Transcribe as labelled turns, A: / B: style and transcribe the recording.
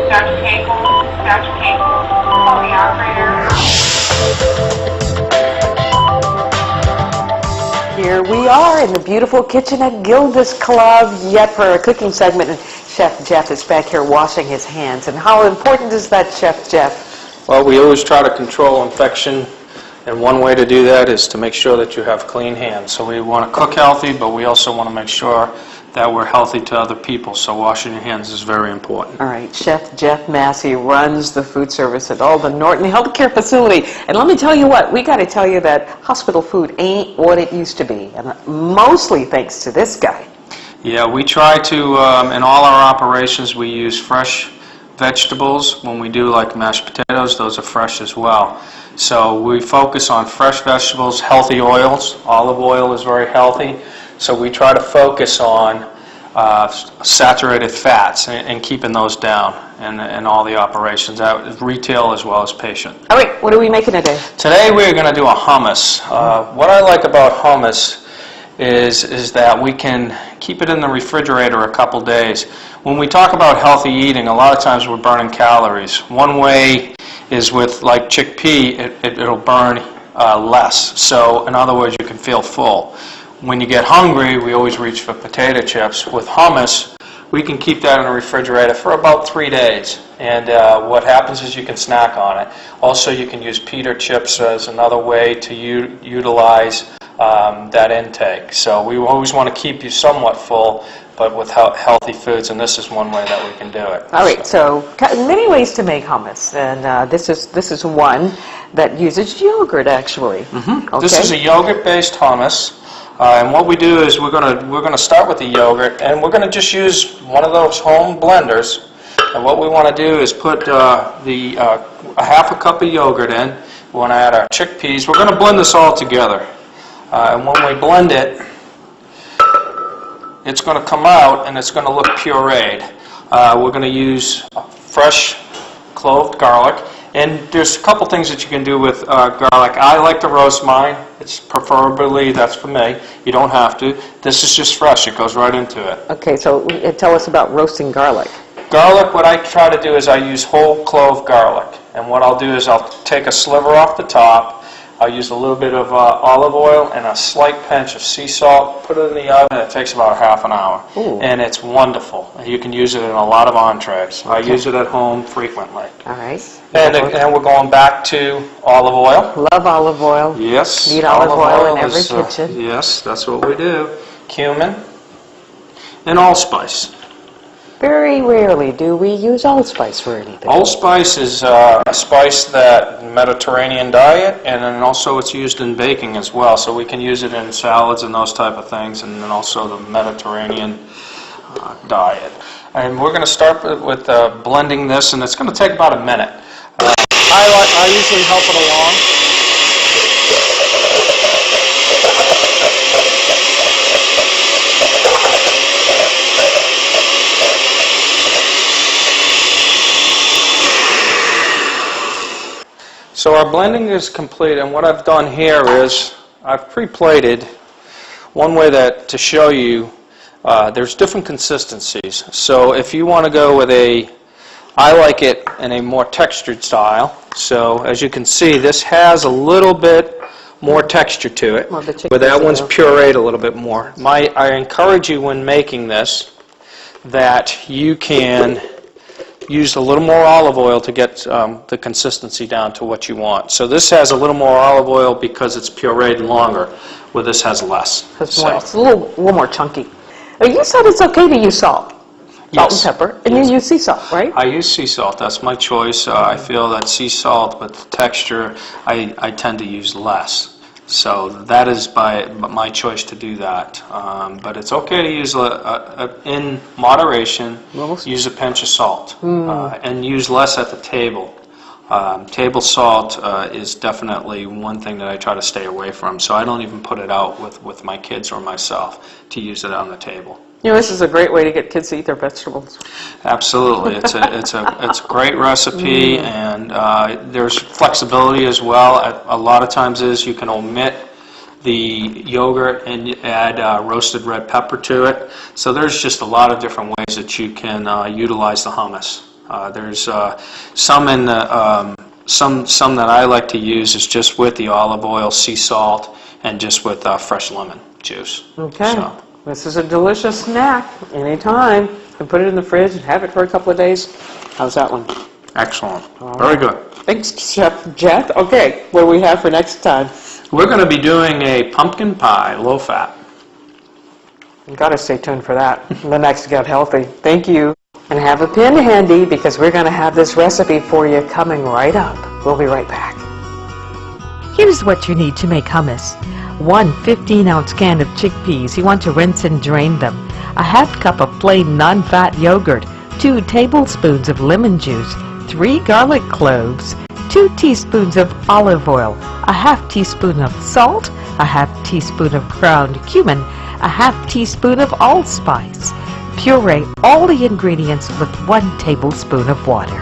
A: Dr. Cable, call the operator.
B: Here we are in the beautiful kitchen at Gilda's Club, yet for a cooking segment. And Chef Jeff is back here washing his hands. And how important is that, Chef Jeff?
C: Well, we always try to control infection, and one way to do that is to make sure that you have clean hands. So we want to cook healthy, but we also want to make sure that we're healthy to other people. So washing your hands is very important.
B: All right, Chef Jeff Massey runs the food service at all the Norton Healthcare Facility. And let me tell you what, we got to tell you that hospital food ain't what it used to be, and mostly thanks to this guy.
C: Yeah, we try to, in all our operations, we use fresh vegetables. When we do like mashed potatoes, those are fresh as well. So we focus on fresh vegetables, healthy oils. Olive oil is very healthy. So we try to focus on saturated fats and keeping those down in all the operations, retail as well as patient.
B: All right, what are we making today?
C: Today we're going to do a hummus. What I like about hummus is that we can keep it in the refrigerator a couple days. When we talk about healthy eating, a lot of times we're burning calories. One way is with like chickpea, it'll burn less. So in other words, you can feel full. When you get hungry, we always reach for potato chips. With hummus, we can keep that in the refrigerator for about 3 days. And what happens is you can snack on it. Also, you can use pita chips as another way to utilize that intake. So we always want to keep you somewhat full, but with healthy foods, and this is one way that we can do it.
B: All right, so many ways to make hummus, and this is one that uses yogurt, actually.
C: Mm-hmm.
B: Okay.
C: This is a yogurt-based hummus. And what we do is we're gonna start with the yogurt, and we're gonna just use one of those home blenders. And what we want to do is put a half a cup of yogurt in. We want to add our chickpeas. We're going to blend this all together. And when we blend it, it's going to come out and it's going to look pureed. We're going to use fresh cloved garlic. And there's a couple things that you can do with garlic. I like to roast mine. It's preferably, that's for me. You don't have to. This is just fresh. It goes right into it.
B: Okay, so tell us about roasting garlic.
C: Garlic, what I try to do is I use whole clove garlic. And what I'll do is I'll take a sliver off the top. I'll use a little bit of olive oil and a slight pinch of sea salt. Put it in the oven. It takes about half an hour.
B: Ooh.
C: And it's wonderful. You can use it in a lot of entrees. Okay. I use it at home frequently.
B: All right.
C: And we're going back to olive oil.
B: Love olive oil.
C: Yes.
B: Need olive oil in every kitchen.
C: Yes, that's what we do. Cumin and allspice.
B: Very rarely do we use allspice for anything.
C: Allspice is a spice that Mediterranean diet, and then also it's used in baking as well. So we can use it in salads and those type of things, and then also the Mediterranean diet. And we're going to start with blending this, and it's going to take about a minute. I usually help it along. So our blending is complete, and what I've done here is I've pre-plated. One way to show you, there's different consistencies. So if you want to go with I like it in a more textured style. So as you can see, this has a little bit more texture to it, where that one's pureed a little bit more. I encourage you when making this that you can use a little more olive oil to get the consistency down to what you want. So this has a little more olive oil because it's pureed longer, where this has less.
B: It's a little more chunky. You said it's okay to use salt. Salt and pepper. And you use sea salt, right?
C: I use sea salt. That's my choice. I feel that sea salt, but the texture, I tend to use less. So that is my choice to do that. But it's okay to use in moderation. Use a pinch of salt and use less at the table. Table salt is definitely one thing that I try to stay away from. So I don't even put it out with my kids or myself to use it on the table.
B: You know, this is a great way to get kids to eat their vegetables.
C: Absolutely, it's a great recipe, and there's flexibility as well. A lot of times you can omit the yogurt and add roasted red pepper to it. So there's just a lot of different ways that you can utilize the hummus. There's some in the some that I like to use is just with the olive oil, sea salt, and just with fresh lemon juice.
B: Okay.
C: So,
B: This is a delicious snack. Anytime. You can put it in the fridge and have it for a couple of days. How's that one?
C: excellent. Very good.
B: Thanks, Chef Jeff. Okay, what do we have for next time?
C: We're going to be doing a pumpkin pie, low fat.
B: You've got to stay tuned for that. The next Get Healthy. Thank you. And have a pen handy because we're going to have this recipe for you coming right up. We'll be right back.
D: Here's what you need to make hummus. 1 15-ounce can of chickpeas. You want to rinse and drain them. A half cup of plain non-fat yogurt. 2 tablespoons of lemon juice. 3 garlic cloves. 2 teaspoons of olive oil. A half teaspoon of salt. A half teaspoon of ground cumin. A half teaspoon of allspice. Puree all the ingredients with 1 tablespoon of water.